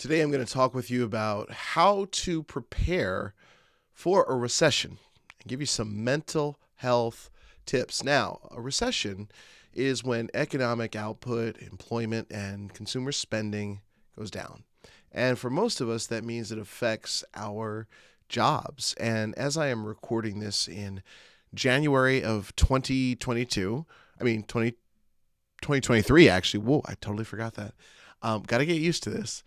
Today, I'm going to talk with you about how to prepare for a recession and give you some mental health tips. Now, a recession is when economic output, employment, and consumer spending goes down. And for most of us, that means it affects our jobs. And as I am recording this in January of 2022, 2023, actually. Whoa, I totally forgot that. Got to get used to this.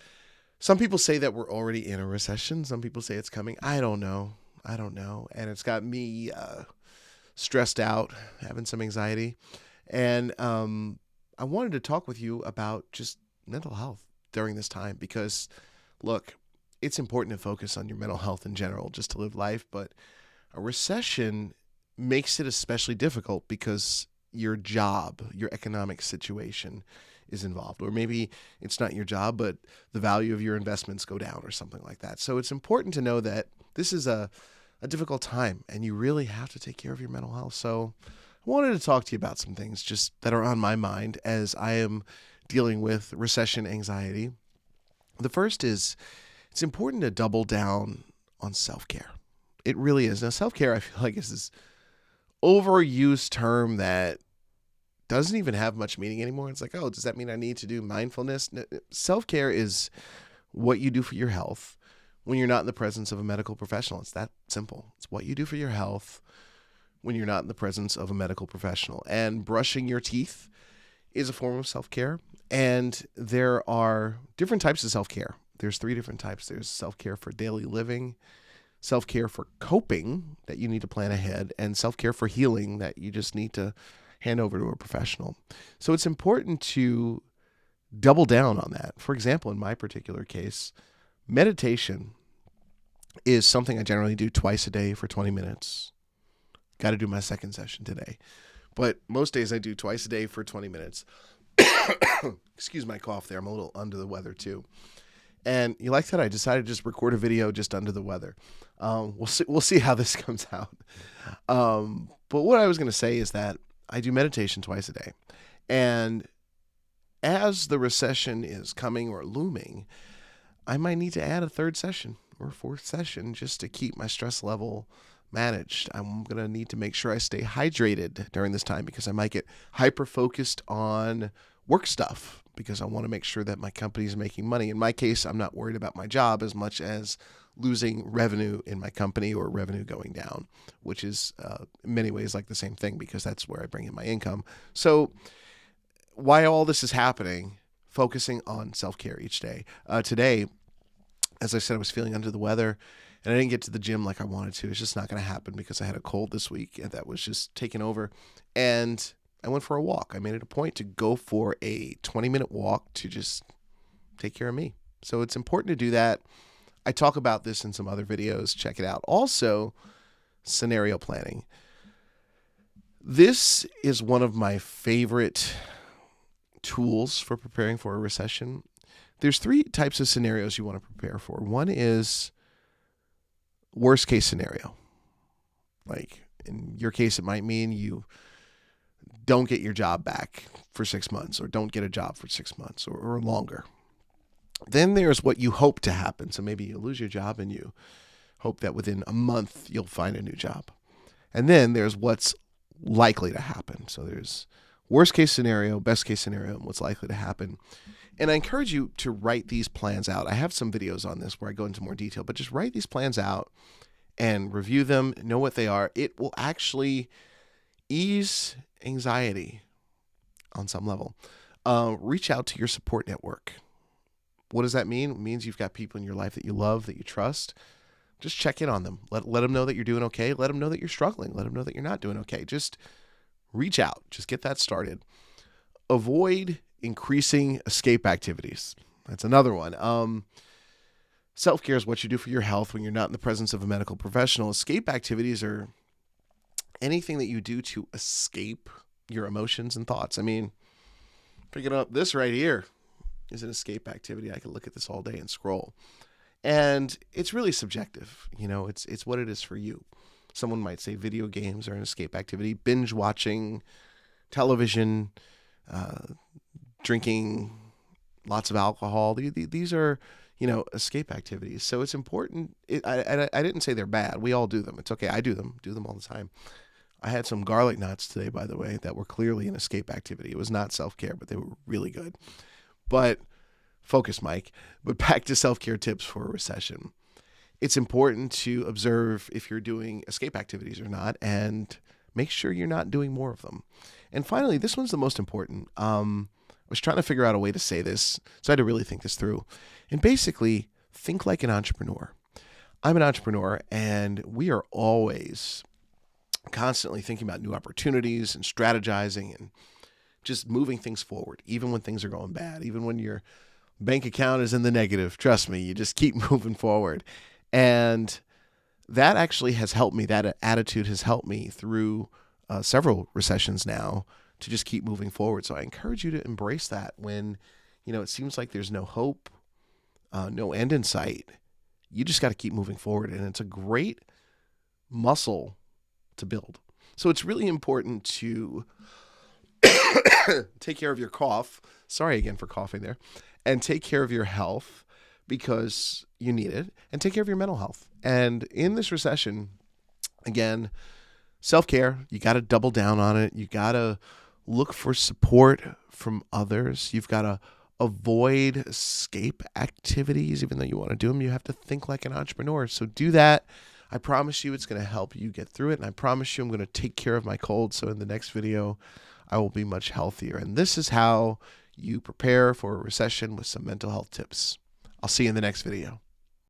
Some people say that we're already in a recession. Some people say it's coming. I don't know. And it's got me stressed out, having some anxiety. And I wanted to talk with you about just mental health during this time because, look, it's important to focus on your mental health in general just to live life. But a recession makes it especially difficult because your job, your economic situation is involved. Or maybe it's not your job, but the value of your investments go down or something like that. So it's important to know that this is a difficult time and you really have to take care of your mental health. So I wanted to talk to you about some things just that are on my mind as I am dealing with recession anxiety. The first is it's important to double down on self-care. It really is. Now, self-care, I feel like, is this overused term that doesn't even have much meaning anymore. It's like, oh, does that mean I need to do mindfulness? No, self-care is what you do for your health when you're not in the presence of a medical professional. It's that simple. It's what you do for your health when you're not in the presence of a medical professional. And brushing your teeth is a form of self-care. And there are different types of self-care. There's 3 different types. There's self-care for daily living, self-care for coping that you need to plan ahead, and self-care for healing that you just need to hand over to a professional. So it's important to double down on that. For example, in my particular case, meditation is something I generally do twice a day for 20 minutes. Got to do my second session today. But most days I do twice a day for 20 minutes. Excuse my cough there. I'm a little under the weather too. And you like that? I decided to just record a video just under the weather. We'll see how this comes out. But what I was going to say is that I do meditation twice a day. And as the recession is coming or looming, I might need to add a 3rd session or 4th session just to keep my stress level managed. I'm going to need to make sure I stay hydrated during this time because I might get hyper-focused on work stuff because I want to make sure that my company is making money. In my case, I'm not worried about my job as much as losing revenue in my company or revenue going down, which is in many ways like the same thing because that's where I bring in my income. So while all this is happening, focusing on self-care each day. Today, as I said, I was feeling under the weather and I didn't get to the gym like I wanted to. It's just not going to happen because I had a cold this week and that was just taking over. And I went for a walk. I made it a point to go for a 20-minute walk to just take care of me. So it's important to do that. I talk about this in some other videos. Check it out. Also, scenario planning. This is one of my favorite tools for preparing for a recession. There's 3 types of scenarios you want to prepare for. One is worst case scenario. Like in your case, it might mean you don't get your job back for 6 months or don't get a job for 6 months or longer. Then there's what you hope to happen. So maybe you lose your job and you hope that within a month you'll find a new job. And then there's what's likely to happen. So there's worst case scenario, best case scenario, and what's likely to happen. And I encourage you to write these plans out. I have some videos on this where I go into more detail, but just write these plans out and review them, know what they are. It will actually ease anxiety on some level. Reach out to your support network. What does that mean? It means you've got people in your life that you love, that you trust. Just check in on them. Let them know that you're doing okay. Let them know that you're struggling. Let them know that you're not doing okay. Just reach out. Just get that started. Avoid increasing escape activities. That's another one. Self-care is what you do for your health when you're not in the presence of a medical professional. Escape activities are anything that you do to escape your emotions and thoughts. I mean, picking up this right here is an escape activity. I could look at this all day and scroll. And it's really subjective. You know, it's what it is for you. Someone might say video games are an escape activity. Binge watching television, drinking lots of alcohol. These are, escape activities. So it's important. I didn't say they're bad. We all do them. It's okay. I do them all the time. I had some garlic knots today, by the way, that were clearly an escape activity. It was not self-care, but they were really good. But focus, Mike. But back to self-care tips for a recession. It's important to observe if you're doing escape activities or not, and make sure you're not doing more of them. And finally, this one's the most important. I was trying to figure out a way to say this, so I had to really think this through. And basically, think like an entrepreneur. I'm an entrepreneur, and we are always constantly thinking about new opportunities and strategizing and just moving things forward, even when things are going bad, even when your bank account is in the negative. Trust me, you just keep moving forward. And that actually has helped me. That attitude has helped me through several recessions now to just keep moving forward. So I encourage you to embrace that when, it seems like there's no hope, no end in sight. You just got to keep moving forward. And it's a great muscle to build. So it's really important to take care of your cough. Sorry again for coughing there. And take care of your health because you need it. And take care of your mental health. And in this recession, again, self-care, you got to double down on it. You got to look for support from others. You've got to avoid escape activities. Even though you want to do them, you have to think like an entrepreneur. So do that. I promise you it's going to help you get through it. And I promise you I'm going to take care of my cold. So in the next video, I will be much healthier. And this is how you prepare for a recession with some mental health tips. I'll see you in the next video.